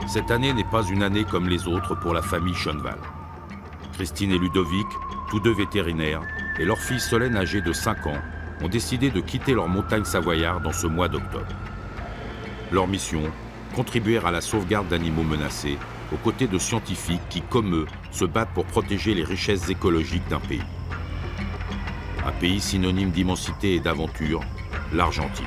Cette année n'est pas une année comme les autres pour la famille Schoenwald. Christine et Ludovic, tous deux vétérinaires, et leur fille Solène âgée de 5 ans, ont décidé de quitter leur montagne savoyarde en ce mois d'octobre. Leur mission, contribuer à la sauvegarde d'animaux menacés, aux côtés de scientifiques qui, comme eux, se battent pour protéger les richesses écologiques d'un pays. Un pays synonyme d'immensité et d'aventure, l'Argentine.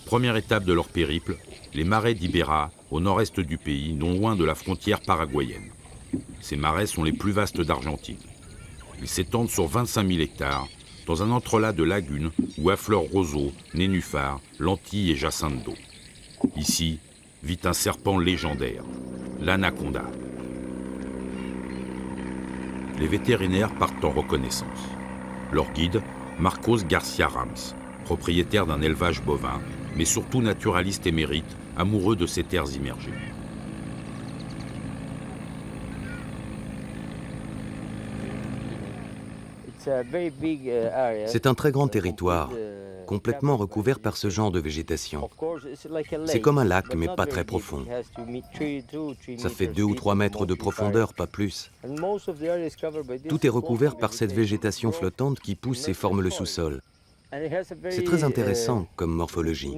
Première étape de leur périple, les marais d'Ibera, au nord-est du pays, non loin de la frontière paraguayenne. Ces marais sont les plus vastes d'Argentine. Ils s'étendent sur 25 000 hectares, dans un entrelac de lagunes où affleurent roseaux, nénuphars, lentilles et jacinthes d'eau. Ici vit un serpent légendaire, l'anaconda. Les vétérinaires partent en reconnaissance. Leur guide, Marcos Garcia Rams, propriétaire d'un élevage bovin, mais surtout naturaliste émérite, amoureux de ces terres immergées. C'est un très grand territoire, complètement recouvert par ce genre de végétation. C'est comme un lac, mais pas très profond. Ça fait 2 ou 3 mètres de profondeur, pas plus. Tout est recouvert par cette végétation flottante qui pousse et forme le sous-sol. C'est très intéressant comme morphologie.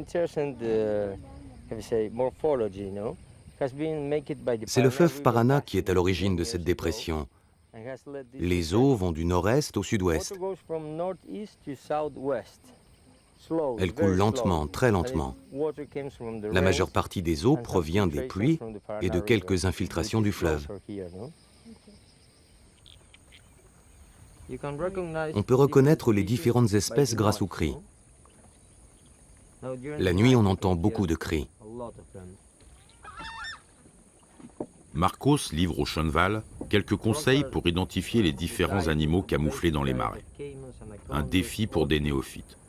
C'est le fleuve Paraná qui est à l'origine de cette dépression. Les eaux vont du nord-est au sud-ouest. Elles coulent lentement, très lentement. La majeure partie des eaux provient des pluies et de quelques infiltrations du fleuve. On peut reconnaître les différentes espèces grâce aux cris. La nuit, on entend beaucoup de cris. Marcos livre aux Schoenwald quelques conseils pour identifier les différents animaux camouflés dans les marais. Un défi pour des néophytes,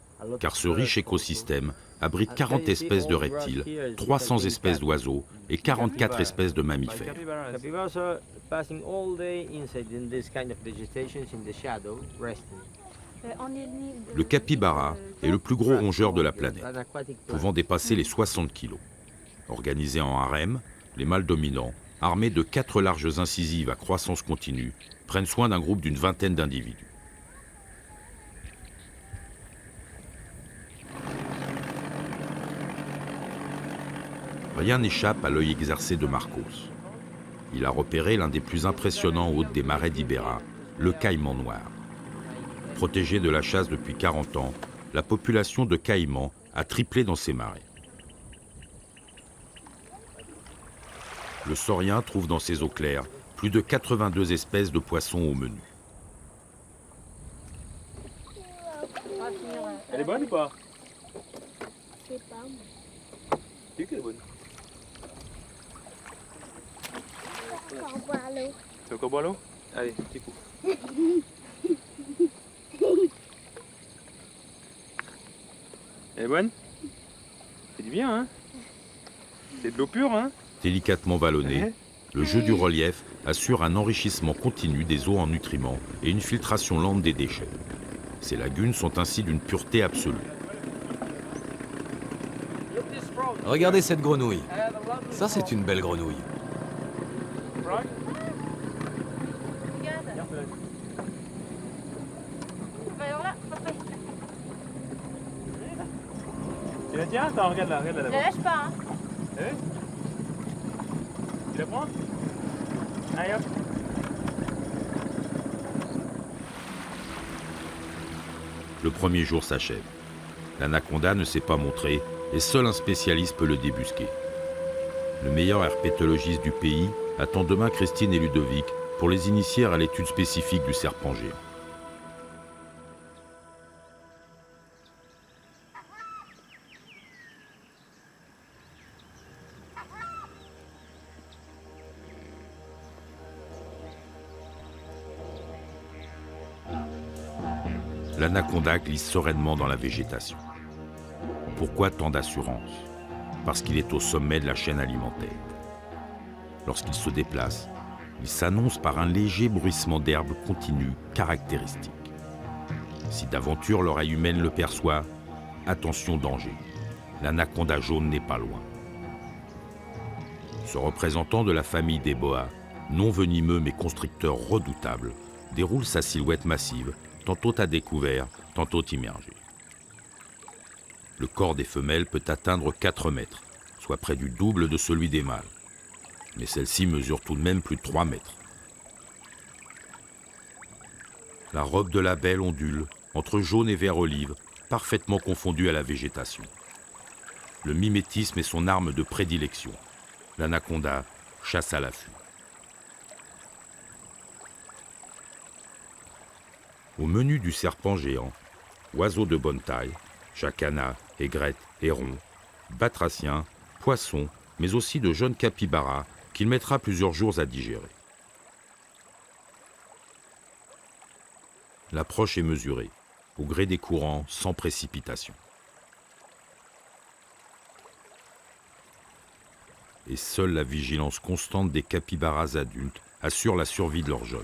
car ce riche écosystème abrite 40 espèces de reptiles, 300 espèces d'oiseaux et 44 espèces de mammifères. Le capybara est le plus gros rongeur de la planète, pouvant dépasser les 60 kilos. Organisés en harem, les mâles dominants, armés de 4 larges incisives à croissance continue, prennent soin d'un groupe d'une vingtaine d'individus. Rien n'échappe à l'œil exercé de Marcos. Il a repéré l'un des plus impressionnants hôtes des marais d'Ibera, le caïman noir. Protégé de la chasse depuis 40 ans, la population de caïmans a triplé dans ces marais. Le saurien trouve dans ses eaux claires plus de 82 espèces de poissons au menu. Elle est bonne ou pas? Je sais pas. C'est qu'elle est bonne. Encore boire l'eau. Tu veux encore boire l'eau? Allez, petit coup. Elle est bonne? C'est du bien, hein? C'est de l'eau pure, hein? Délicatement vallonné, le jeu du relief assure un enrichissement continu des eaux en nutriments et une filtration lente des déchets. Ces lagunes sont ainsi d'une pureté absolue. Regardez cette grenouille. Ça, c'est une belle grenouille. Tu la tiens? Attends, regarde là Ne d'abord. lâche pas, hein. Tu la prends? Allez hop. Le premier jour s'achève. L'anaconda ne s'est pas montré et seul un spécialiste peut le débusquer. Le meilleur herpétologiste du pays attend demain Christine et Ludovic pour les initier à l'étude spécifique du serpent géant. L'anaconda glisse sereinement dans la végétation. Pourquoi tant d'assurance? Parce qu'il est au sommet de la chaîne alimentaire. Lorsqu'il se déplace, il s'annonce par un léger bruissement d'herbe continu caractéristique. Si d'aventure l'oreille humaine le perçoit, attention danger. L'anaconda jaune n'est pas loin. Ce représentant de la famille des boas, non venimeux mais constricteur redoutable, déroule sa silhouette massive, tantôt à découvert, tantôt immergé. Le corps des femelles peut atteindre 4 mètres, soit près du double de celui des mâles. Mais celle-ci mesure tout de même plus de 3 mètres. La robe de la belle ondule, entre jaune et vert olive, parfaitement confondue à la végétation. Le mimétisme est son arme de prédilection. L'anaconda chasse à l'affût. Au menu du serpent géant, oiseaux de bonne taille, jacana, aigrette, héron, batraciens, poissons, mais aussi de jeunes capybaras qu'il mettra plusieurs jours à digérer. L'approche est mesurée, au gré des courants, sans précipitation. Et seule la vigilance constante des capybaras adultes assure la survie de leurs jeunes.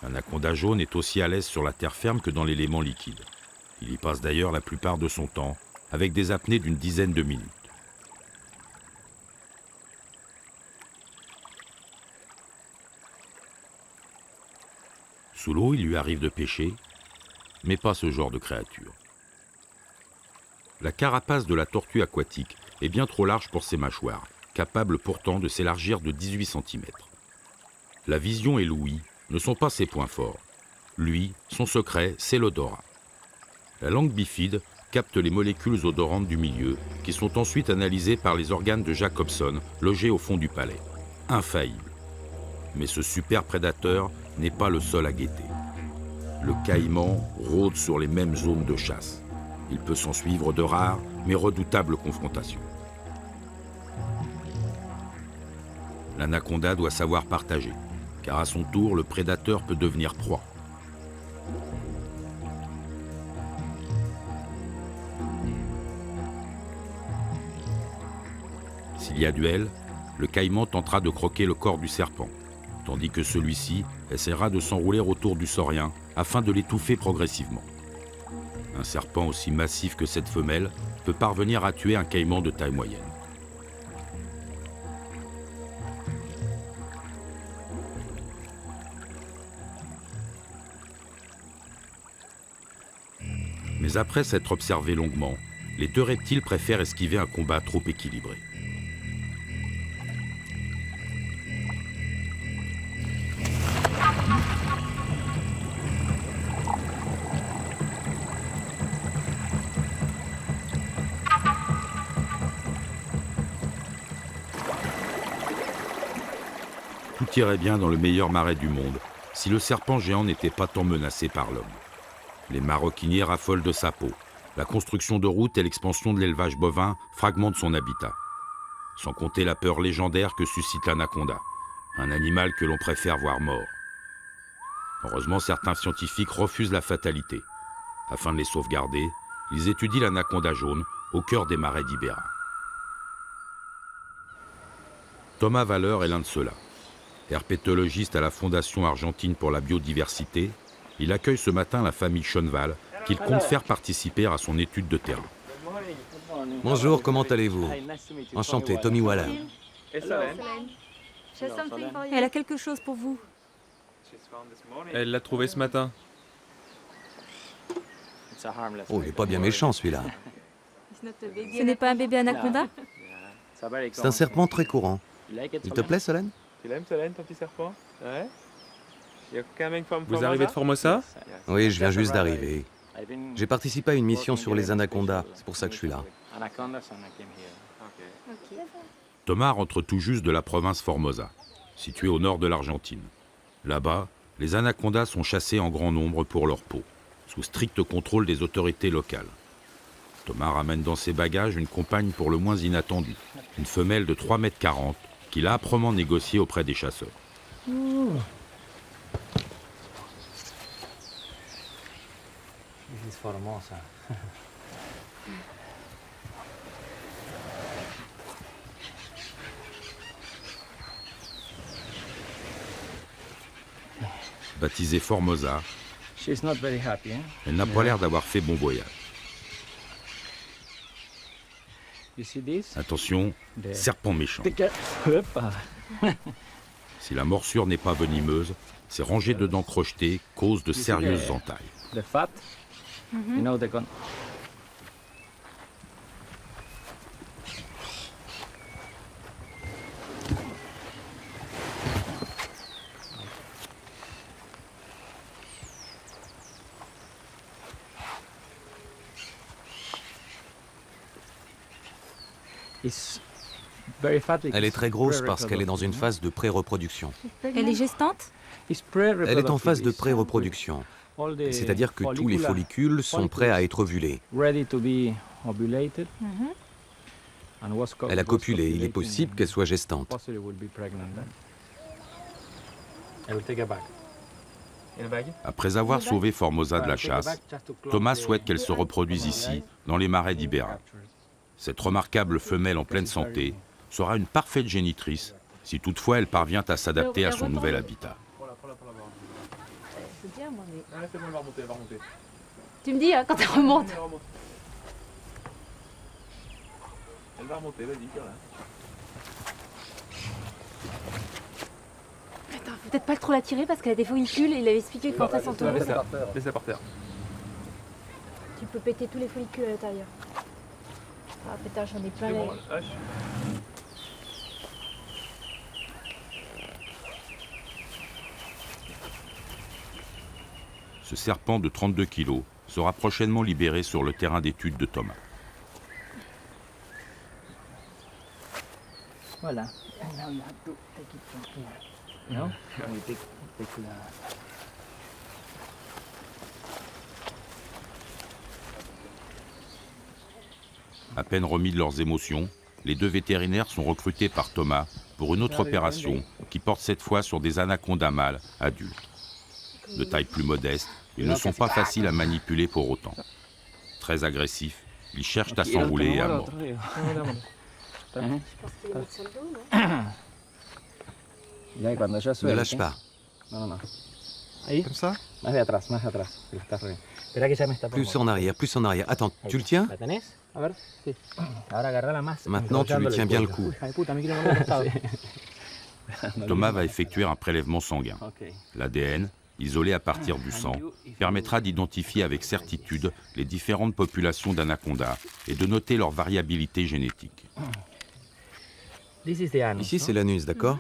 L'anaconda jaune est aussi à l'aise sur la terre ferme que dans l'élément liquide. Il y passe d'ailleurs la plupart de son temps, avec des apnées d'une dizaine de minutes. Sous l'eau, il lui arrive de pêcher, mais pas ce genre de créature. La carapace de la tortue aquatique est bien trop large pour ses mâchoires, capables pourtant de s'élargir de 18 cm. La vision et l'ouïe ne sont pas ses points forts. Lui, son secret, c'est l'odorat. La langue bifide capte les molécules odorantes du milieu, qui sont ensuite analysées par les organes de Jacobson, logés au fond du palais. Infaillible. Mais ce super prédateur n'est pas le seul à guetter. Le caïman rôde sur les mêmes zones de chasse. Il peut s'en suivre de rares, mais redoutables confrontations. L'anaconda doit savoir partager, car à son tour, le prédateur peut devenir proie. S'il y a duel, le caïman tentera de croquer le corps du serpent, tandis que celui-ci essaiera de s'enrouler autour du saurien afin de l'étouffer progressivement. Un serpent aussi massif que cette femelle peut parvenir à tuer un caïman de taille moyenne. Mais après s'être observés longuement, les deux reptiles préfèrent esquiver un combat trop équilibré. Tout irait bien dans le meilleur marais du monde si le serpent géant n'était pas tant menacé par l'homme. Les maroquiniers raffolent de sa peau. La construction de routes et l'expansion de l'élevage bovin fragmentent son habitat. Sans compter la peur légendaire que suscite l'anaconda, un animal que l'on préfère voir mort. Heureusement, certains scientifiques refusent la fatalité. Afin de les sauvegarder, ils étudient l'anaconda jaune au cœur des marais d'Ibéra. Thomas Valeur est l'un de ceux-là. Herpétologiste à la Fondation argentine pour la biodiversité, il accueille ce matin la famille Schoenval qu'il compte faire participer à son étude de terrain. Bonjour, comment allez-vous? Enchanté, Tommy Waller. Elle a quelque chose pour vous. Elle l'a trouvé ce matin. Oh, il n'est pas bien méchant celui-là. Ce n'est pas un bébé anaconda? C'est un serpent très courant. Il te plaît, Solène? Tu l'aimes, Solène, ton petit serpent? Ouais. Vous arrivez de Formosa? Oui, je viens juste d'arriver. J'ai participé à une mission sur les anacondas, c'est pour ça que je suis là. Thomas rentre tout juste de la province Formosa, située au nord de l'Argentine. Là-bas, les anacondas sont chassés en grand nombre pour leur peau, sous strict contrôle des autorités locales. Thomas ramène dans ses bagages une compagne pour le moins inattendue, une femelle de 3,40 m qu'il a âprement négociée auprès des chasseurs. Baptisée Formosa, elle n'a pas l'air d'avoir fait bon voyage. Attention, serpent méchant. Si la morsure n'est pas venimeuse, ces rangées de dents crochetées causent de sérieuses entailles. Elle est très grosse parce qu'elle est dans une phase de pré-reproduction. Elle est gestante? Elle est en phase de pré-reproduction, c'est-à-dire que tous les follicules sont prêts à être ovulés. Elle a copulé, il est possible qu'elle soit gestante. Après avoir sauvé Formosa de la chasse, Thomas souhaite qu'elle se reproduise ici, dans les marais d'Ibera. Cette remarquable femelle en pleine santé sera une parfaite génitrice, si toutefois elle parvient à s'adapter à son nouvel habitat. C'est bien, moi, mais... Tu me dis hein, quand elle remonte. Elle va remonter, vas-y, tire là. Attends, faut peut-être pas trop la tirer parce qu'elle a des follicules et il avait expliqué que quand elle s'entoure. Laisse-la par terre. Tu peux péter tous les follicules à l'intérieur. Ah putain, j'en ai plein les... Ce serpent de 32 kg sera prochainement libéré sur le terrain d'étude de Thomas. Voilà. Now you have to take it from here. No? We take the... À peine remis de leurs émotions, les deux vétérinaires sont recrutés par Thomas pour une autre opération qui porte cette fois sur des anacondas mâles adultes. De taille plus modeste, ils ne sont pas faciles à manipuler pour autant. Très agressifs, ils cherchent à s'enrouler et à mordre. Ne lâche pas. Comme ça? Plus en arrière, plus en arrière. Attends, tu le tiens? Maintenant, tu lui tiens bien le cou. Thomas va effectuer un prélèvement sanguin. L'ADN, isolé à partir du sang, permettra d'identifier avec certitude les différentes populations d'anacondas et de noter leur variabilité génétique. Ici, c'est l'anus, d'accord?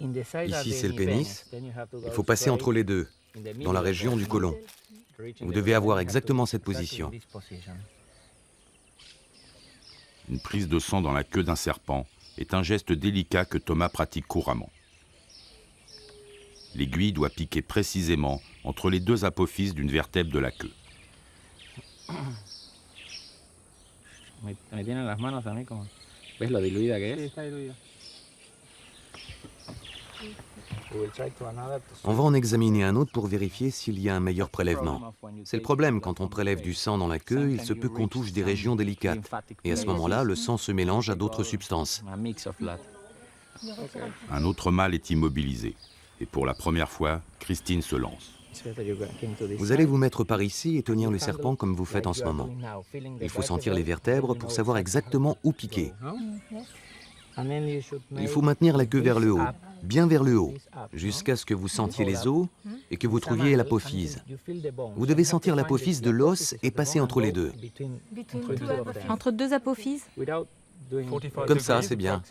Ici, c'est le pénis. Il faut passer entre les deux, dans la région du côlon. Vous devez avoir exactement cette position. Une prise de sang dans la queue d'un serpent est un geste délicat que Thomas pratique couramment. L'aiguille doit piquer précisément entre les deux apophyses d'une vertèbre de la queue. On va en examiner un autre pour vérifier s'il y a un meilleur prélèvement. C'est le problème, quand on prélève du sang dans la queue, il se peut qu'on touche des régions délicates. Et à ce moment-là, le sang se mélange à d'autres substances. Un autre mâle est immobilisé. Et pour la première fois, Christine se lance. Vous allez vous mettre par ici et tenir le serpent comme vous faites en ce moment. Il faut sentir les vertèbres pour savoir exactement où piquer. Il faut maintenir la queue vers le haut, bien vers le haut, jusqu'à ce que vous sentiez les os et que vous trouviez l'apophyse. Vous devez sentir l'apophyse de l'os et passer entre les deux. Entre deux apophyses? Comme ça, c'est bien.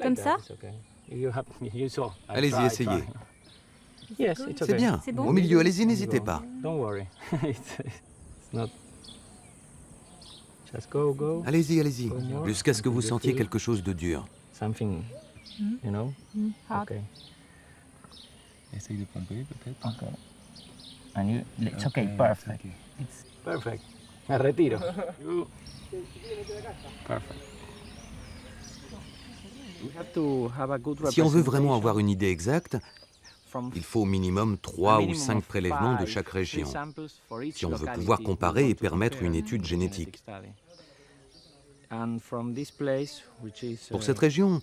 Comme ça? Allez-y, essayez. Yes, it's C'est okay. bien. C'est bon? Au milieu, allez-y, n'hésitez pas. Don't worry. It's not. Just go. Allez-y, allez-y. Jusqu'à ce que vous sentiez quelque chose de dur. Something, you know. Hard. Okay. Essaye de pomper peut-être. Okay. And you, it's okay, perfect. Okay. It's Perfect. Me retiro. Perfect. We have to have a good Si on veut vraiment representation avoir une idée exacte, from il faut au minimum 3 ou minimum 5 of prélèvements de 5, chaque région, 3 samples for each si on veut locality pouvoir we comparer want et to permettre une compare étude a génétique. study. And from this place, which is, Pour cette région,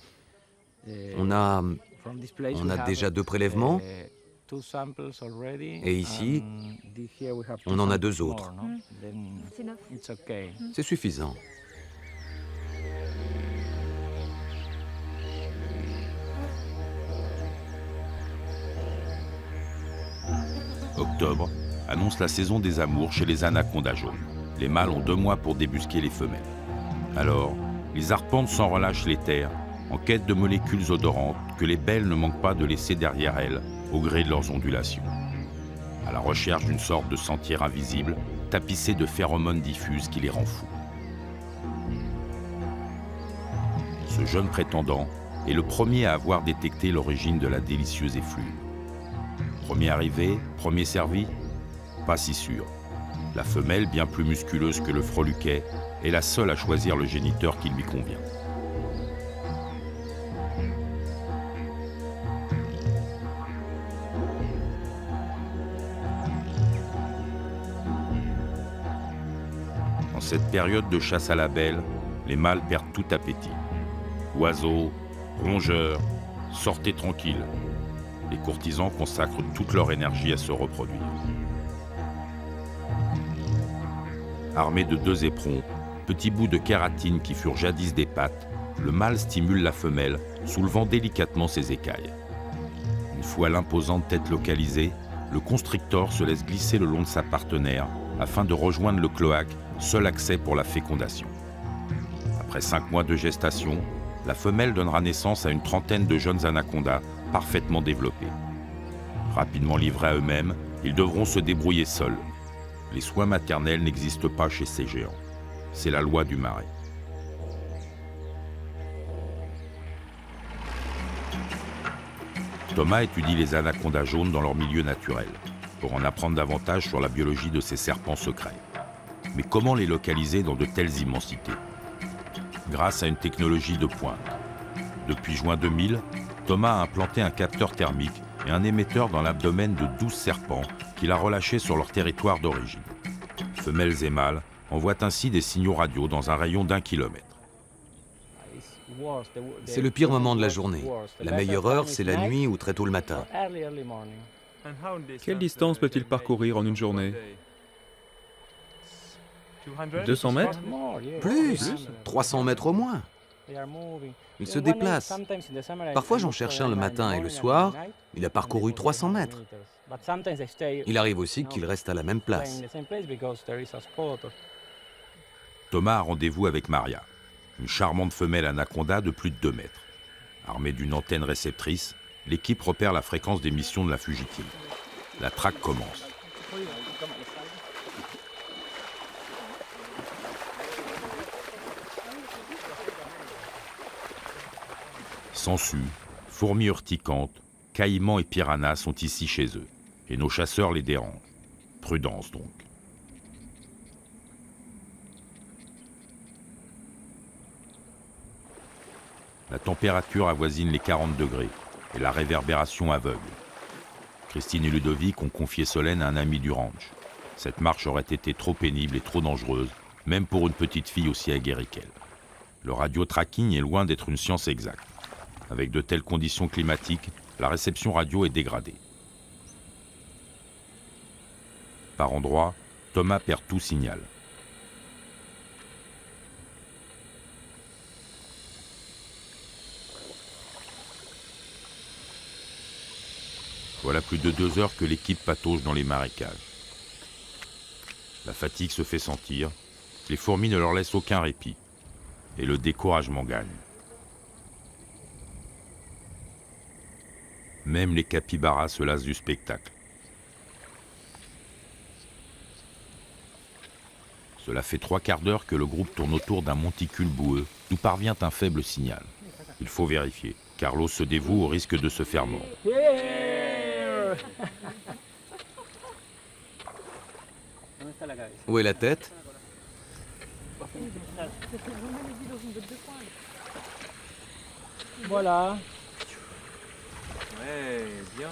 on a from this place on we a have, déjà 2 prélèvements, 2 samples already, et ici, and here we have on 2 en a samples 2 autres. more, no? Then C'est 9. it's okay. C'est suffisant. Octobre annonce la saison des amours chez les anacondas jaunes. Les mâles ont 2 mois pour débusquer les femelles. Alors, ils arpentent sans relâche les terres, en quête de molécules odorantes que les belles ne manquent pas de laisser derrière elles, au gré de leurs ondulations. À la recherche d'une sorte de sentier invisible, tapissé de phéromones diffuses qui les rend fous. Ce jeune prétendant est le premier à avoir détecté l'origine de la délicieuse effluve. Premier arrivé, premier servi? Pas si sûr. La femelle, bien plus musculeuse que le freluquet, est la seule à choisir le géniteur qui lui convient. Dans cette période de chasse à la belle, les mâles perdent tout appétit. Oiseaux, rongeurs, sortez tranquilles. Les courtisans consacrent toute leur énergie à se reproduire. Armé de 2 éperons, petits bouts de kératine qui furent jadis des pattes, le mâle stimule la femelle, soulevant délicatement ses écailles. Une fois l'imposante tête localisée, le constrictor se laisse glisser le long de sa partenaire afin de rejoindre le cloaque, seul accès pour la fécondation. Après 5 mois de gestation, la femelle donnera naissance à une trentaine de jeunes anacondas parfaitement développés. Rapidement livrés à eux-mêmes, ils devront se débrouiller seuls. Les soins maternels n'existent pas chez ces géants. C'est la loi du marais. Thomas étudie les anacondas jaunes dans leur milieu naturel, pour en apprendre davantage sur la biologie de ces serpents secrets. Mais comment les localiser dans de telles immensités? Grâce à une technologie de pointe. Depuis juin 2000, Thomas a implanté un capteur thermique et un émetteur dans l'abdomen de 12 serpents qu'il a relâchés sur leur territoire d'origine. Femelles et mâles envoient ainsi des signaux radio dans un rayon d'1 kilomètre. C'est le pire moment de la journée. La meilleure heure, c'est la nuit ou très tôt le matin. Quelle distance peut-il parcourir en une journée? 200 mètres? Plus 300 mètres au moins. Il se déplace. Parfois, j'en cherche un le matin et le soir. Il a parcouru 300 mètres. Il arrive aussi qu'il reste à la même place. Thomas a rendez-vous avec Maria, une charmante femelle anaconda de plus de 2 mètres. Armée d'une antenne réceptrice, l'équipe repère la fréquence d'émission de la fugitive. La traque commence. Sangsues, fourmis urticantes, caïmans et piranhas sont ici chez eux, et nos chasseurs les dérangent. Prudence donc. La température avoisine les 40 degrés et la réverbération aveugle. Christine et Ludovic ont confié Solène à un ami du ranch. Cette marche aurait été trop pénible et trop dangereuse, même pour une petite fille aussi aguerrie qu'elle. Le radio-tracking est loin d'être une science exacte. Avec de telles conditions climatiques, la réception radio est dégradée. Par endroits, Thomas perd tout signal. Voilà plus de 2 heures que l'équipe patauge dans les marécages. La fatigue se fait sentir, les fourmis ne leur laissent aucun répit, et le découragement gagne. Même les capybaras se lassent du spectacle. Cela fait 3/4 d'heure que le groupe tourne autour d'un monticule boueux d'où parvient un faible signal. Il faut vérifier. Carlos se dévoue au risque de se faire mordre. Où est la tête? Voilà. Ouais, bien.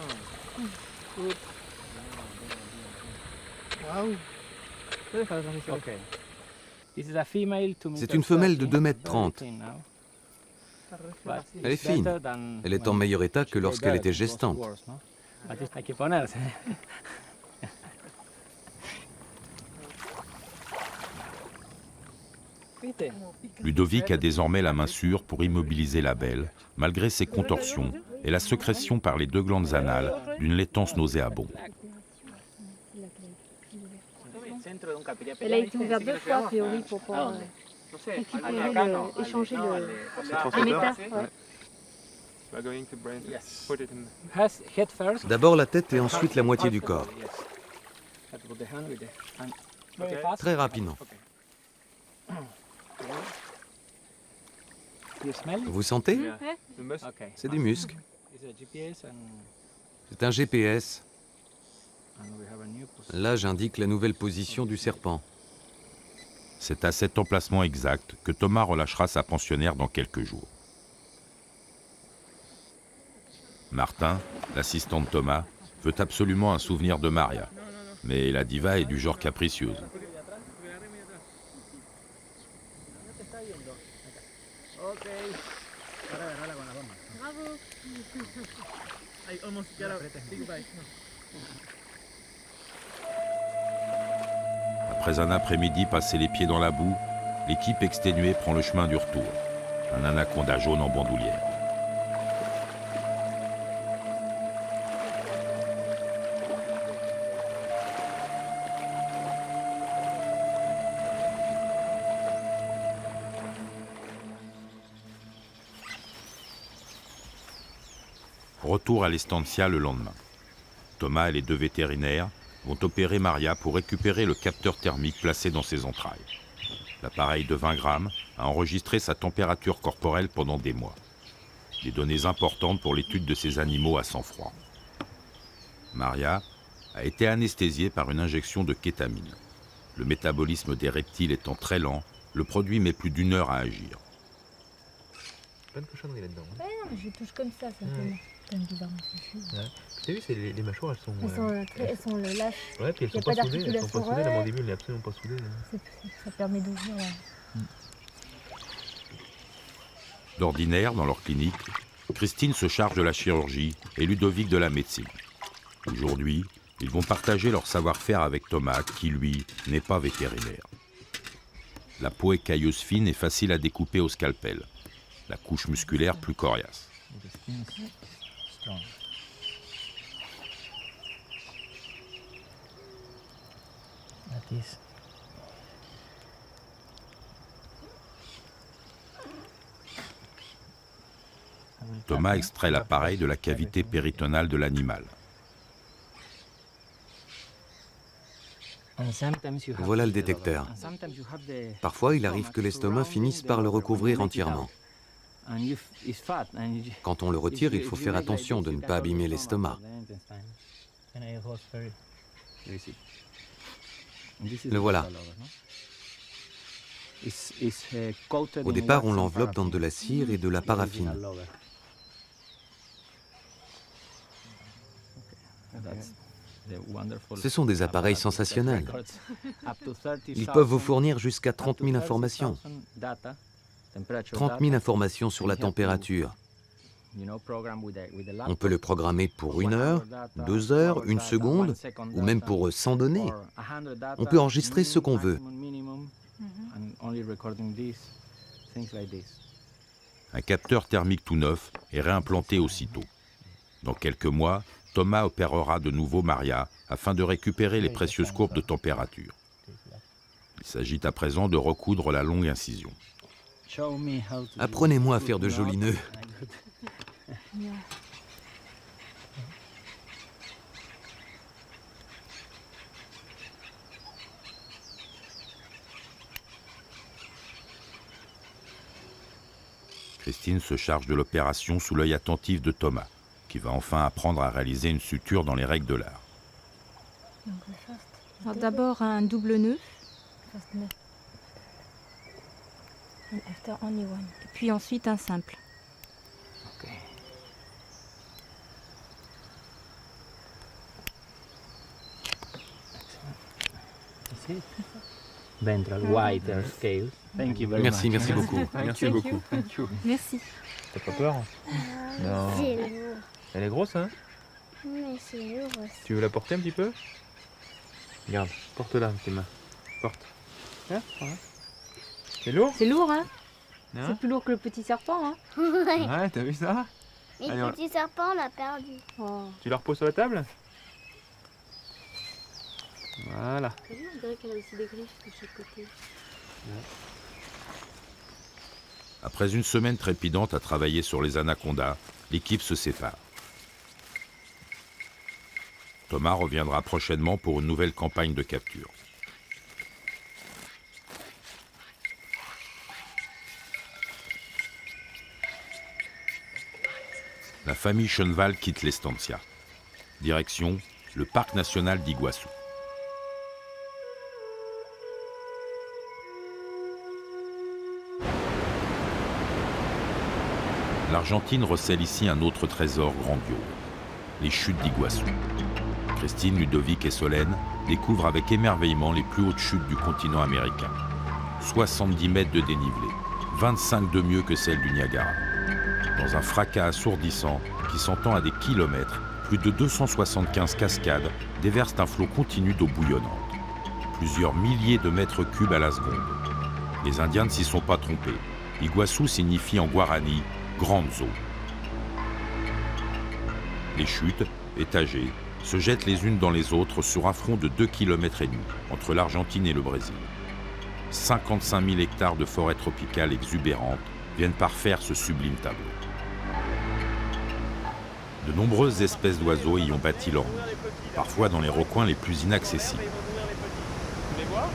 C'est une femelle de 2,30 m. Elle est fine. Elle est en meilleur état que lorsqu'elle était gestante. Ludovic a désormais la main sûre pour immobiliser la belle, malgré ses contorsions et la sécrétion par les 2 glandes anales d'une laitance nauséabonde. Elle a été ouverte 2 fois, a priori, pour pouvoir échanger le métal. Ouais. We're going to put it in. D'abord la tête et ensuite la moitié du corps. Très rapidement. Vous sentez? The muscle. C'est du muscle. C'est un GPS. Là, j'indique la nouvelle position du serpent. C'est à cet emplacement exact que Thomas relâchera sa pensionnaire dans quelques jours. Martin, l'assistant de Thomas, veut absolument un souvenir de Maria, mais la diva est du genre capricieuse. Après un après-midi passé les pieds dans la boue, l'équipe exténuée prend le chemin du retour. Un anaconda jaune en bandoulière. Retour à l'Estancia le lendemain. Thomas et les 2 vétérinaires vont opérer Maria pour récupérer le capteur thermique placé dans ses entrailles. L'appareil de 20 grammes a enregistré sa température corporelle pendant des mois. Des données importantes pour l'étude de ces animaux à sang froid. Maria a été anesthésiée par une injection de kétamine. Le métabolisme des reptiles étant très lent, le produit met plus d'1 heure à agir. Plein de cochonneries là-dedans. Ouais, non, mais je touche comme ça, simplement. C'est bizarrement fichu. Ouais. T'as vu, les mâchoires, elles sont Elles sont lâches. ouais, puis elles y a sont pas pas soudées. Elles sont pas d'articulation, soudées, la ouais. mandibule n'est absolument pas soudée. Ça permet d'ouvrir. D'ordinaire, dans leur clinique, Christine se charge de la chirurgie et Ludovic de la médecine. Aujourd'hui, ils vont partager leur savoir-faire avec Thomas, qui, lui, n'est pas vétérinaire. La peau écailleuse fine et facile à découper au scalpel. La couche musculaire plus coriace. Thomas extrait l'appareil de la cavité péritonale de l'animal. Voilà le détecteur. Parfois, il arrive que l'estomac finisse par le recouvrir entièrement. Quand on le retire, il faut faire attention de ne pas abîmer l'estomac. Le voilà. Au départ, on l'enveloppe dans de la cire et de la paraffine. Ce sont des appareils sensationnels. Ils peuvent vous fournir jusqu'à 30 000 informations. 30 000 informations sur la température. On peut le programmer pour 1 heure, 2 heures, 1 seconde, ou même pour 100 données. On peut enregistrer ce qu'on veut. Un capteur thermique tout neuf est réimplanté aussitôt. Dans quelques mois, Thomas opérera de nouveau Maria afin de récupérer les précieuses courbes de température. Il s'agit à présent de recoudre la longue incision. Apprenez-moi à faire de jolis nœuds. Christine se charge de l'opération sous l'œil attentif de Thomas, qui va enfin apprendre à réaliser une suture dans les règles de l'art. Alors d'abord un double nœud. Et puis ensuite un simple. Ventral whiter scales. Thank you very Merci, much. merci beaucoup. Merci beaucoup. Merci. T'as pas peur? Non. C'est lourd. Elle est grosse, hein? Mais c'est lourd aussi. Tu veux la porter un petit peu? Regarde, porte-la avec tes mains. Porte. Hein? Voilà. C'est lourd? C'est lourd, hein? Hein? C'est plus lourd que le petit serpent, hein? Ouais, t'as vu ça? Mais Allez, le on- petit serpent, on l'a perdu. Oh. Tu la reposes sur la table? Voilà. On dirait qu'elle a aussi des griffes de chaque côté. Après une semaine trépidante à travailler sur les anacondas, l'équipe se sépare. Thomas reviendra prochainement pour une nouvelle campagne de capture. La famille Schoenwald quitte l'Estancia. Direction, le parc national d'Iguassou. L'Argentine recèle ici un autre trésor grandiose, les chutes d'Iguassou. Christine, Ludovic et Solène découvrent avec émerveillement les plus hautes chutes du continent américain. 70 mètres de dénivelé, 25 de mieux que celle du Niagara. Dans un fracas assourdissant qui s'entend à des kilomètres, plus de 275 cascades déversent un flot continu d'eau bouillonnante. Plusieurs milliers de mètres cubes à la seconde. Les Indiens ne s'y sont pas trompés. Iguassou signifie en guarani « grandes eaux ». Les chutes, étagées, se jettent les unes dans les autres sur un front de 2,5 km entre l'Argentine et le Brésil. 55 000 hectares de forêt tropicale exubérante viennent parfaire ce sublime tableau. De nombreuses espèces d'oiseaux y ont bâti leur nid, parfois dans les recoins les plus inaccessibles. Tu les vois?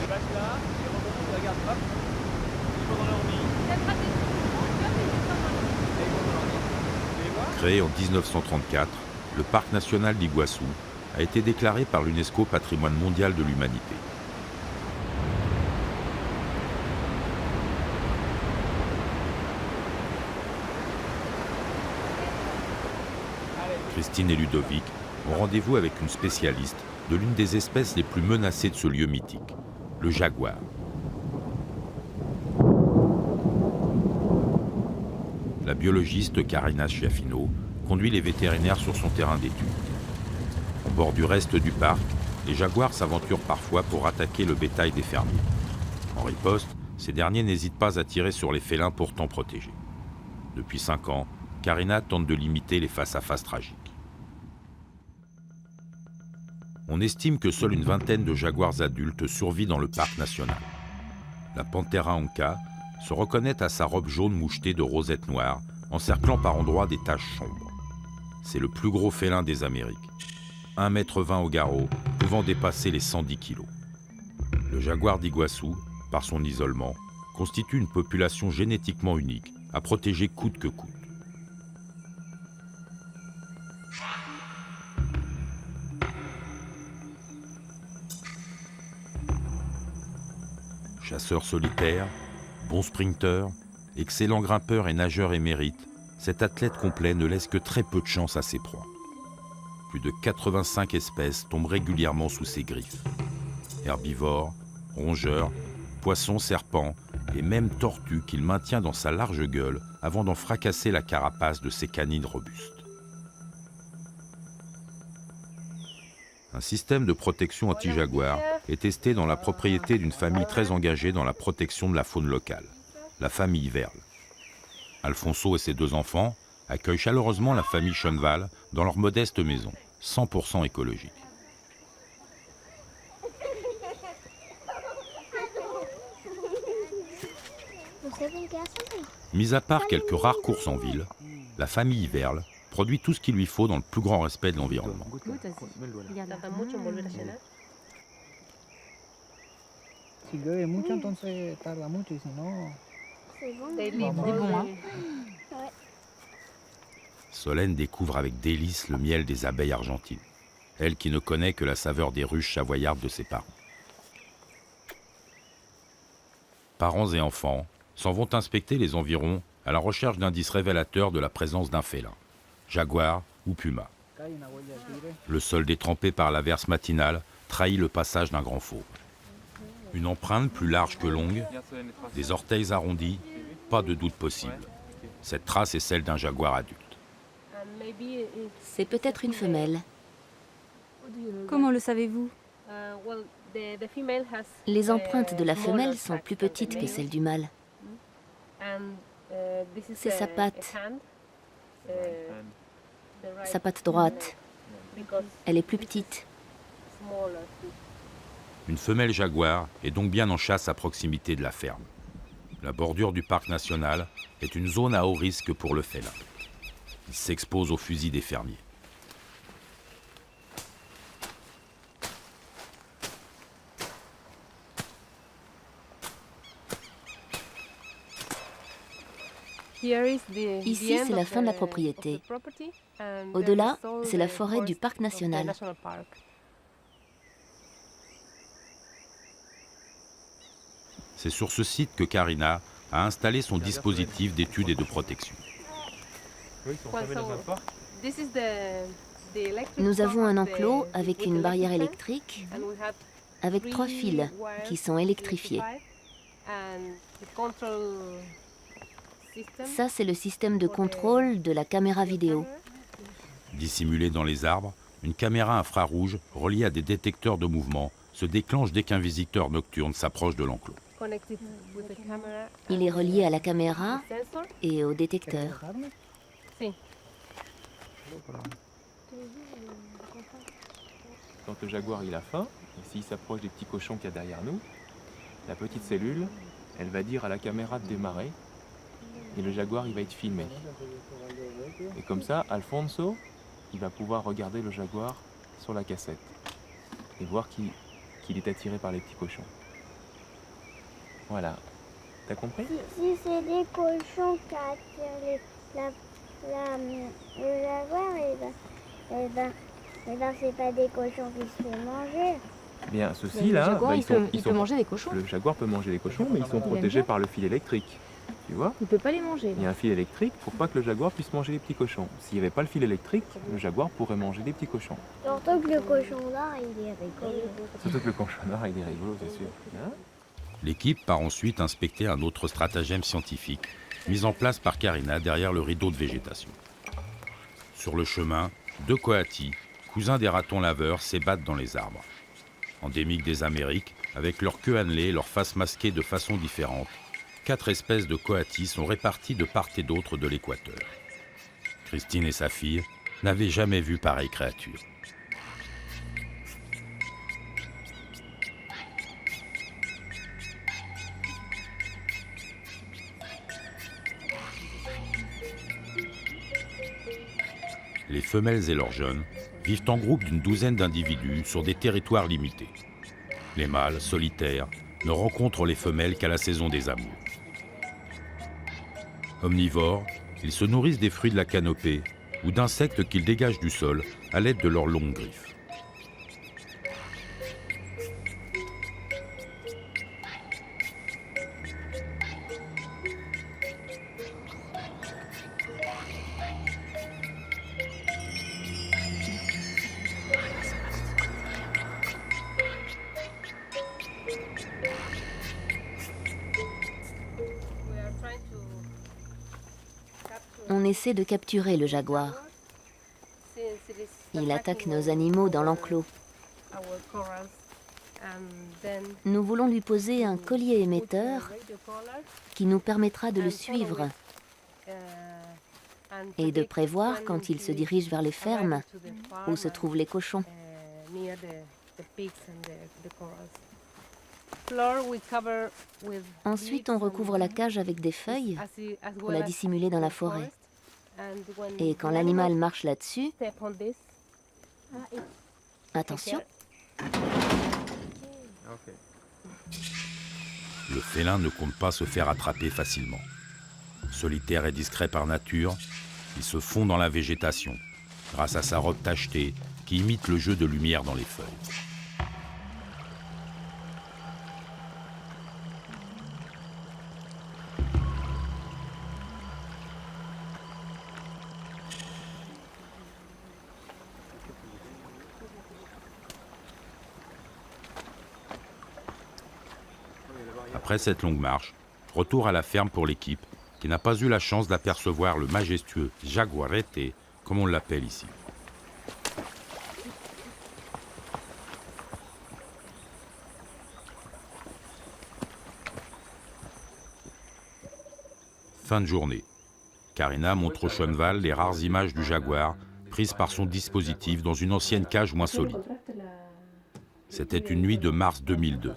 Ils passent là, ils remontent, ils regardent, hop, ils vont dans leur nid. Tu les vois? Créé en 1934, le parc national d'Iguassou a été déclaré par l'UNESCO Patrimoine mondial de l'humanité. Christine et Ludovic ont rendez-vous avec une spécialiste de l'une des espèces les plus menacées de ce lieu mythique, le jaguar. La biologiste Karina Schiaffino conduit les vétérinaires sur son terrain d'étude. Au bord du reste du parc, les jaguars s'aventurent parfois pour attaquer le bétail des fermiers. En riposte, ces derniers n'hésitent pas à tirer sur les félins pourtant protégés. Depuis 5 ans, Karina tente de limiter les face-à-face tragiques. On estime que seule une vingtaine de jaguars adultes survit dans le parc national. La Panthera anca se reconnaît à sa robe jaune mouchetée de rosettes noires, encerclant par endroits des taches sombres. C'est le plus gros félin des Amériques. 1,20 m au garrot, pouvant dépasser les 110 kg. Le jaguar d'Iguassou, par son isolement, constitue une population génétiquement unique, à protéger coûte que coûte. Chasseur solitaire, bon sprinter, excellent grimpeur et nageur émérite, cet athlète complet ne laisse que très peu de chance à ses proies. Plus de 85 espèces tombent régulièrement sous ses griffes. Herbivores, rongeurs, poissons, serpents et même tortues qu'il maintient dans sa large gueule avant d'en fracasser la carapace de ses canines robustes. Un système de protection anti-jaguar est testé dans la propriété d'une famille très engagée dans la protection de la faune locale, la famille Verle. Alfonso et ses 2 enfants accueillent chaleureusement la famille Schoenwald dans leur modeste maison, 100% écologique. Mis à part quelques rares courses en ville, la famille Verle produit tout ce qu'il lui faut dans le plus grand respect de l'environnement. Si llueve mucho, entonces tarda mucho y si no, C'est bon. Des bons, hein. Solène découvre avec délice le miel des abeilles argentines, elle qui ne connaît que la saveur des ruches savoyardes de ses parents. Parents et enfants s'en vont inspecter les environs à la recherche d'indices révélateurs de la présence d'un félin, jaguar ou puma. Le sol détrempé par l'averse matinale trahit le passage d'un grand fauve. Une empreinte plus large que longue, des orteils arrondis, pas de doute possible. Cette trace est celle d'un jaguar adulte. C'est peut-être une femelle. Comment le savez-vous? Les empreintes de la femelle sont plus petites que celles du mâle. C'est sa patte. Sa patte droite. Elle est plus petite. Une femelle jaguar est donc bien en chasse à proximité de la ferme. La bordure du parc national est une zone à haut risque pour le félin. Il s'expose aux fusils des fermiers. Ici, c'est la fin de la propriété. Au-delà, c'est la forêt du parc national. C'est sur ce site que Karina a installé son dispositif d'étude et de protection. Nous avons un enclos avec une barrière électrique, avec 3 fils qui sont électrifiés. Ça, c'est le système de contrôle de la caméra vidéo. Dissimulée dans les arbres, une caméra infrarouge reliée à des détecteurs de mouvement se déclenche dès qu'un visiteur nocturne s'approche de l'enclos. Il est relié à la caméra et au détecteur. Quand le jaguar il a faim, et s'il s'approche des petits cochons qu'il y a derrière nous, la petite cellule, elle va dire à la caméra de démarrer, et le jaguar il va être filmé. Et comme ça, Alfonso, il va pouvoir regarder le jaguar sur la cassette et voir qu'il est attiré par les petits cochons. Voilà. T'as compris? Si c'est des cochons qui attirent le jaguar, et ben c'est pas des cochons qui se font manger. Bien, ceux-ci là, jaguar, ils peut sont manger des cochons. Le jaguar peut manger les cochons, mais ils sont Il aime protégés bien. par le fil électrique. Tu vois? Il peut pas les manger. Il y a un fil électrique pour pas que le jaguar puisse manger les petits cochons. S'il n'y avait pas le fil électrique, le jaguar pourrait manger des petits cochons. Surtout que le cochon là, il est rigolo. Surtout que le cochonnard, il est rigolo, c'est sûr. Hein? L'équipe part ensuite inspecter un autre stratagème scientifique, mis en place par Karina derrière le rideau de végétation. Sur le chemin, 2 coatis, cousins des ratons laveurs, s'ébattent dans les arbres. Endémiques des Amériques, avec leur queue annelée et leur face masquée de façon différente, 4 espèces de coatis sont réparties de part et d'autre de l'équateur. Christine et sa fille n'avaient jamais vu pareille créature. Les femelles et leurs jeunes vivent en groupe d'une douzaine d'individus sur des territoires limités. Les mâles, solitaires, ne rencontrent les femelles qu'à la saison des amours. Omnivores, ils se nourrissent des fruits de la canopée ou d'insectes qu'ils dégagent du sol à l'aide de leurs longues griffes. On essaie de capturer le jaguar. Il attaque nos animaux dans l'enclos. Nous voulons lui poser un collier émetteur qui nous permettra de le suivre et de prévoir quand il se dirige vers les fermes où se trouvent les cochons. Ensuite, on recouvre la cage avec des feuilles pour la dissimuler dans la forêt. Et quand l'animal marche là-dessus, attention, Le félin ne compte pas se faire attraper facilement. Solitaire et discret par nature, il se fond dans la végétation, grâce à sa robe tachetée qui imite le jeu de lumière dans les feuilles. Après cette longue marche, retour à la ferme pour l'équipe, qui n'a pas eu la chance d'apercevoir le majestueux jaguarete, comme on l'appelle ici. Fin de journée. Karina montre au cheval les rares images du jaguar prises par son dispositif dans une ancienne cage moins solide. C'était une nuit de mars 2002.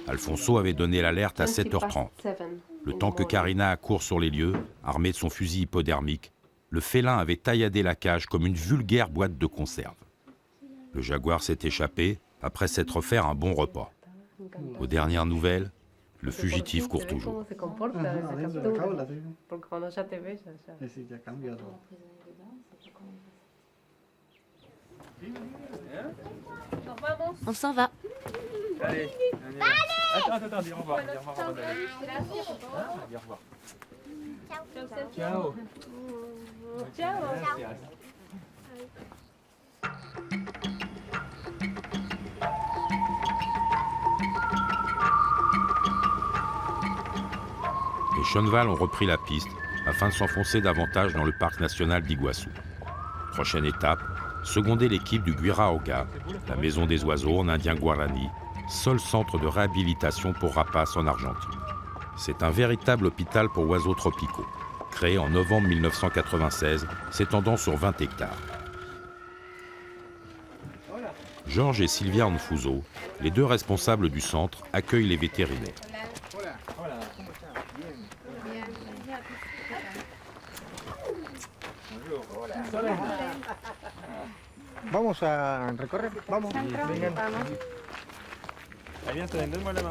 Alfonso avait donné l'alerte à 7h30. Le temps que Karina accourt sur les lieux, armée de son fusil hypodermique, le félin avait tailladé la cage comme une vulgaire boîte de conserve. Le jaguar s'est échappé après s'être offert un bon repas. Aux dernières nouvelles, le fugitif court toujours. On s'en va. Allez, on y va. Attends, dis au revoir. Dis au revoir avant d'aller. Dis au revoir. Ciao. Ciao. Gracias. Les Schoenwald ont repris la piste afin de s'enfoncer davantage dans le parc national d'Iguassou. Prochaine étape, seconder l'équipe du Guiraoga, la maison des oiseaux en indien guarani, seul centre de réhabilitation pour rapaces en Argentine. C'est un véritable hôpital pour oiseaux tropicaux, créé en novembre 1996, s'étendant sur 20 hectares. Georges et Sylvia Anfuso, les deux responsables du centre, accueillent les vétérinaires. Vamos a recorrer, vamos. Allez, viens, donne-moi la main.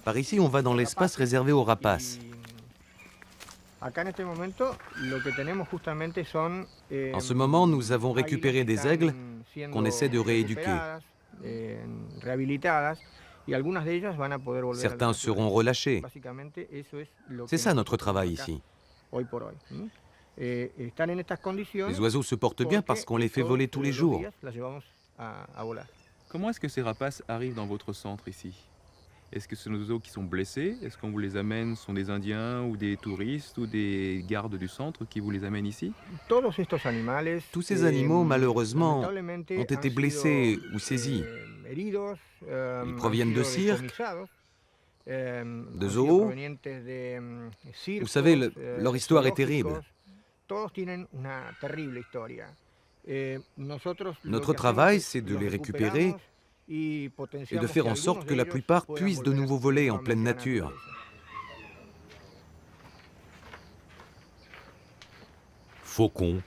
Par ici, on va dans l'espace réservé aux rapaces. En ce moment, nous avons récupéré des aigles qu'on essaie de rééduquer. Certains seront relâchés. C'est ça notre travail ici. Les oiseaux se portent bien parce qu'on les fait voler tous les jours. Comment est-ce que ces rapaces arrivent dans votre centre ici? Est-ce que ce sont des oiseaux qui sont blessés? Est-ce qu'on vous les amène, ce sont des Indiens ou des touristes ou des gardes du centre qui vous les amènent ici? Tous ces animaux, malheureusement, ont été blessés ou saisis. Ils proviennent de cirques, de zoos. Vous savez, leur histoire est terrible. Notre travail, c'est de les récupérer et de faire en sorte que la plupart puissent de nouveau voler en pleine nature. Faucons,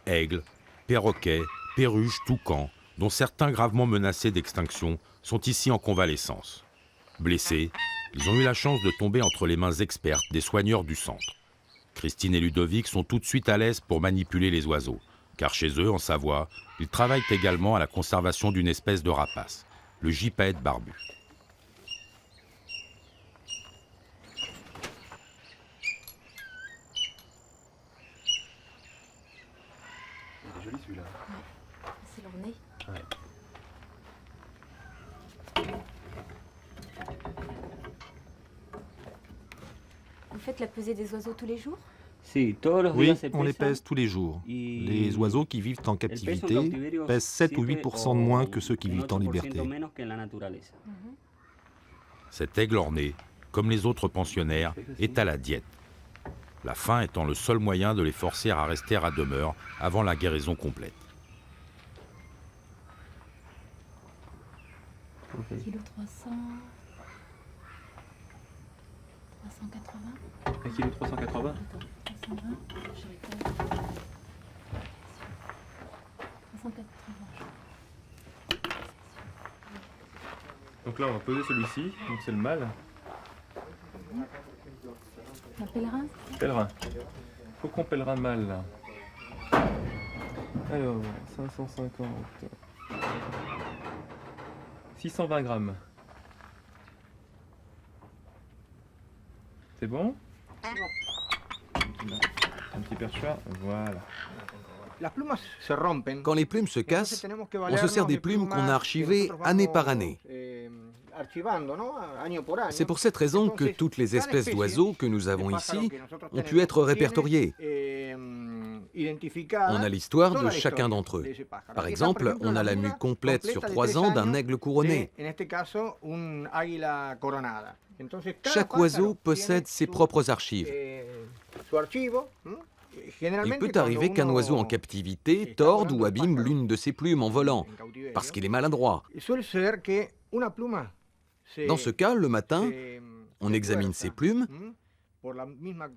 aigles, perroquets, perruches, toucans, dont certains gravement menacés d'extinction, sont ici en convalescence. Blessés, ils ont eu la chance de tomber entre les mains expertes des soigneurs du centre. Christine et Ludovic sont tout de suite à l'aise pour manipuler les oiseaux, car chez eux, en Savoie, ils travaillent également à la conservation d'une espèce de rapace, le gypaète barbu. Il est joli celui-là. C'est leur nez. Ouais. Vous faites la pesée des oiseaux tous les jours? Oui, on les pèse tous les jours. Les oiseaux qui vivent en captivité pèsent 7 ou 8% de moins que ceux qui vivent en liberté. Cet aigle orné, comme les autres pensionnaires, est à la diète. La faim étant le seul moyen de les forcer à rester à demeure avant la guérison complète. Kilo 300. 380. 1 kg 380. 320. 380. Donc là, on va peser celui-ci. Donc c'est le mâle. Un pèlerin. Pèlerin. Faucon pèlerin mâle. Là. Alors, 550. 620 grammes. C'est bon? Un petit perchoir, voilà. Quand les plumes se cassent, on se sert des plumes qu'on a archivées année par année. C'est pour cette raison que toutes les espèces d'oiseaux que nous avons ici ont pu être répertoriées. On a l'histoire de chacun d'entre eux. Par exemple, on a la mue complète sur 3 ans d'un aigle couronné. Chaque oiseau possède ses propres archives. Il peut arriver qu'un oiseau en captivité torde ou abîme l'une de ses plumes en volant, parce qu'il est maladroit. Dans ce cas, le matin, on examine ses plumes,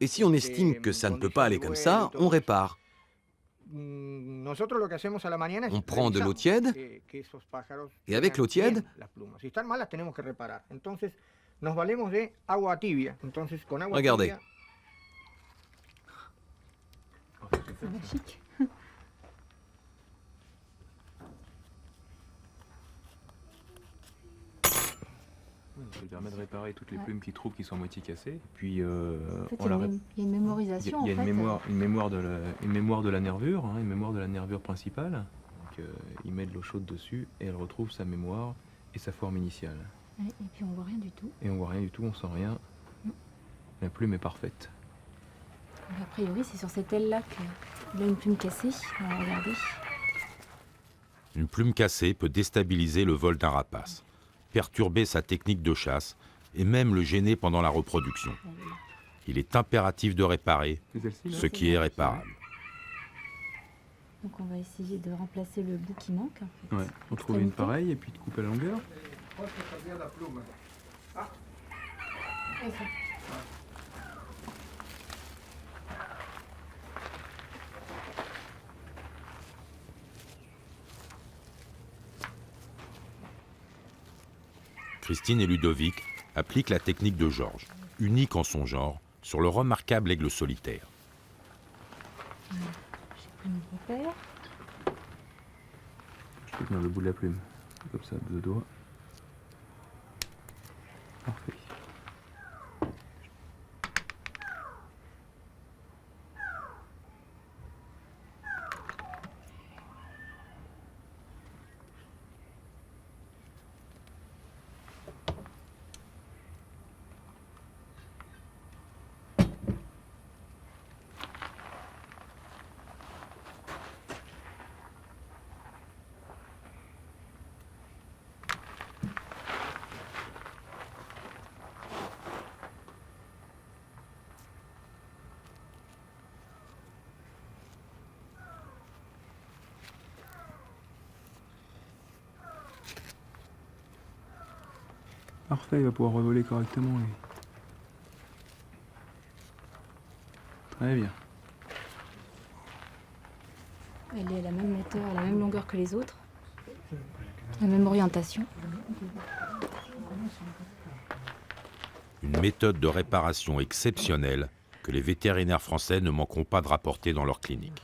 et si on estime que ça ne peut pas aller comme ça, on répare. On prend de l'eau tiède, et avec l'eau tiède, regardez. C'est magique. Ça permet de réparer toutes les plumes qui trouvent qui sont à moitié cassées. Puis En fait, il y a une mémorisation. Il y a une mémoire de la nervure, hein, une mémoire de la nervure principale. Donc, il met de l'eau chaude dessus et elle retrouve sa mémoire et sa forme initiale. Ouais, et puis on voit rien du tout. Et on voit rien du tout, on sent rien. La plume est parfaite. A priori, c'est sur cette aile-là qu'il a une plume cassée. On va regarder. Une plume cassée peut déstabiliser le vol d'un rapace, perturber sa technique de chasse et même le gêner pendant la reproduction. Il est impératif de réparer ce qui est réparable. Donc on va essayer de remplacer le bout qui manque. En fait. Ouais, on trouve une pareille et puis de couper à la longueur. Christine et Ludovic appliquent la technique de Georges, unique en son genre, sur le remarquable aigle solitaire. J'ai pris mon repère. Je peux tenir le bout de la plume, comme ça, de 2 doigts. Parfait. Parfait, il va pouvoir revoler correctement. Lui. Très bien. Elle est à la même hauteur, à la même longueur que les autres. La même orientation. Une méthode de réparation exceptionnelle que les vétérinaires français ne manqueront pas de rapporter dans leur clinique.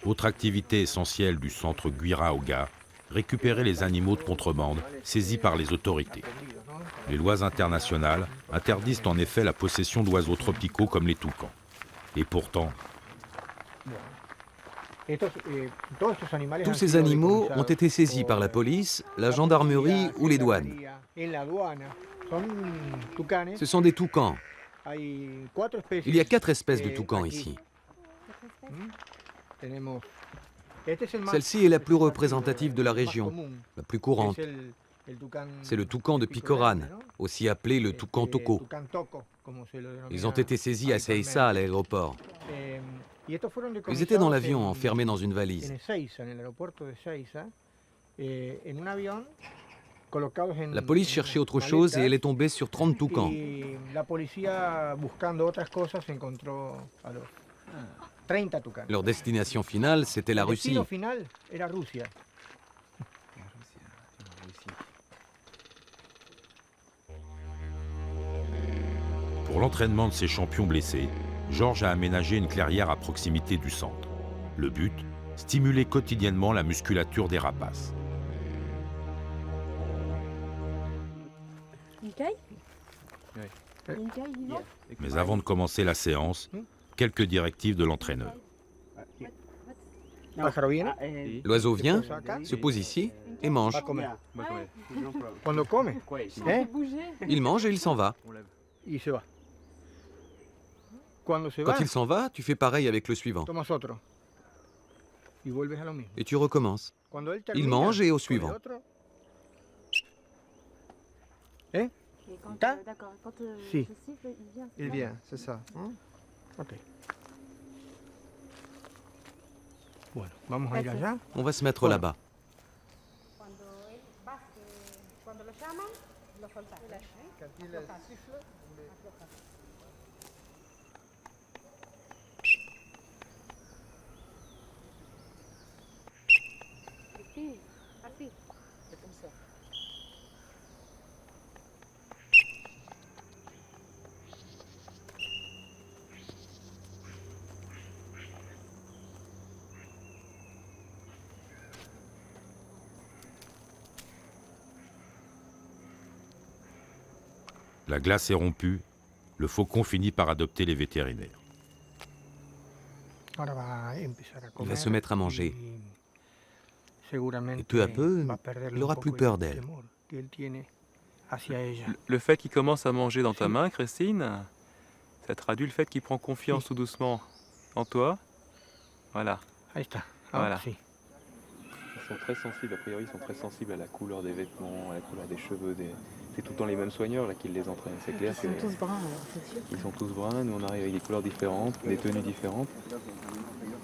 Autre activité essentielle du centre Guiraoga, récupérer les animaux de contrebande saisis par les autorités. Les lois internationales interdisent en effet la possession d'oiseaux tropicaux comme les toucans. Et pourtant, tous ces animaux ont été saisis par la police, la gendarmerie ou les douanes. Ce sont des toucans. Il y a 4 espèces de toucans ici. Celle-ci est la plus représentative de la région, la plus courante. C'est le toucan de Picorane, aussi appelé le toucan toco. Ils ont été saisis à Seiza, à l'aéroport. Ils étaient dans l'avion, enfermés dans une valise. La police cherchait autre chose et elle est tombée sur 30 toucans. Leur destination finale, c'était la Russie. Pour l'entraînement de ces champions blessés, Georges a aménagé une clairière à proximité du centre. Le but, stimuler quotidiennement la musculature des rapaces. Une caille? Oui. Une caille vivante? Mais avant de commencer la séance, quelques directives de l'entraîneur. L'oiseau vient, se pose ici et mange. Il mange et il s'en va. Quand il s'en va, tu fais pareil avec le suivant. Et tu recommences. Il mange et au suivant. D'accord, quand Si. je siffle, il vient. Il vient, c'est ça. Ok. Bueno, vamos a ir allá. On va se mettre là-bas. La glace est rompue, le faucon finit par adopter les vétérinaires. Il va se mettre à manger. Et peu à peu, il n'aura plus peur d'elle. Le fait qu'il commence à manger dans ta main, Christine, ça traduit le fait qu'il prend confiance tout doucement en toi. Voilà. Voilà. Ils sont très sensibles, a priori, ils sont très sensibles à la couleur des vêtements, à la couleur des cheveux. C'est tout le temps les mêmes soigneurs là, qui les entraînent. C'est clair Ils sont tous bruns, alors, c'est sûr. Ils sont tous bruns, nous on arrive avec des couleurs différentes, des tenues différentes.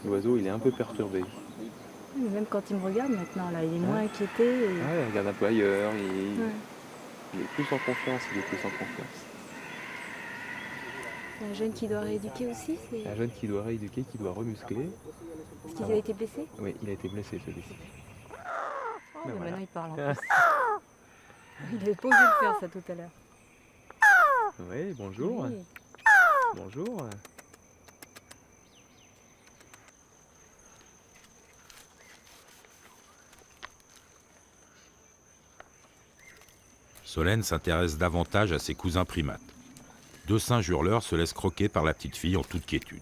L'oiseau, il est un peu perturbé. Mais même quand il me regarde maintenant, là, il est moins inquiété. Et... Ouais, il regarde un peu ailleurs, il est plus en confiance, C'est un jeune qui doit rééduquer aussi, c'est... Un jeune qui doit rééduquer, qui doit remuscler. Parce qu'il a été blessé? Oui, il a été blessé celui-ci. Oh, mais maintenant il parle en plus. Il avait pas osé le faire ça tout à l'heure. Oui, bonjour. Oui. Bonjour. Solène s'intéresse davantage à ses cousins primates. Deux singes hurleurs se laissent croquer par la petite fille en toute quiétude.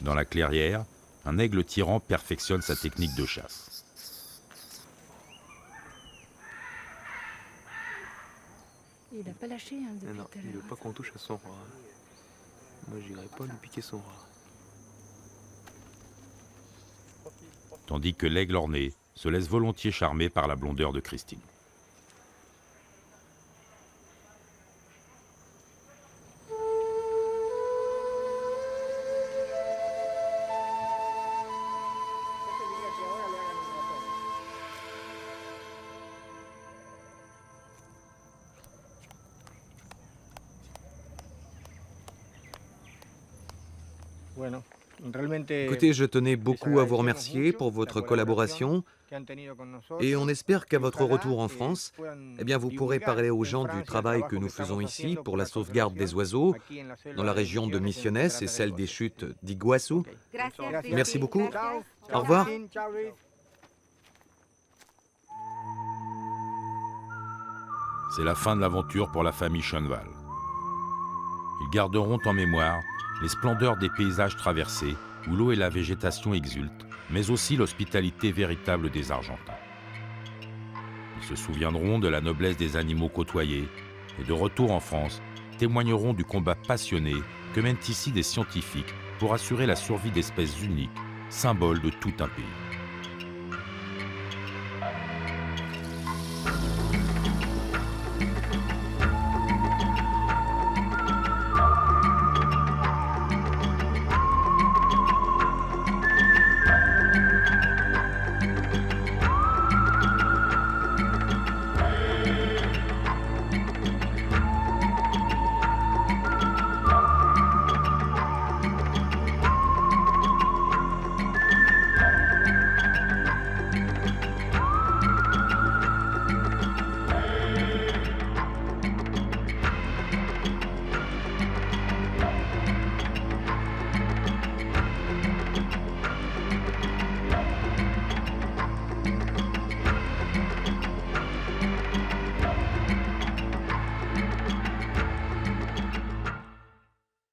Dans la clairière, un aigle tyran perfectionne sa technique de chasse. Il n'a pas lâché hein, depuis Non, tout à il ne veut l'heure. pas qu'on touche à son rat. Moi, j'irai pas lui piquer son rat. Tandis que l'aigle orné se laisse volontiers charmer par la blondeur de Christine. Écoutez, je tenais beaucoup à vous remercier pour votre collaboration et on espère qu'à votre retour en France, eh bien, vous pourrez parler aux gens du travail que nous faisons ici pour la sauvegarde des oiseaux dans la région de Misiones et celle des chutes d'Iguazu. Merci beaucoup. Au revoir. C'est la fin de l'aventure pour la famille Schoenwald. Ils garderont en mémoire les splendeurs des paysages traversés, où l'eau et la végétation exultent, mais aussi l'hospitalité véritable des Argentins. Ils se souviendront de la noblesse des animaux côtoyés et de retour en France, témoigneront du combat passionné que mènent ici des scientifiques pour assurer la survie d'espèces uniques, symboles de tout un pays.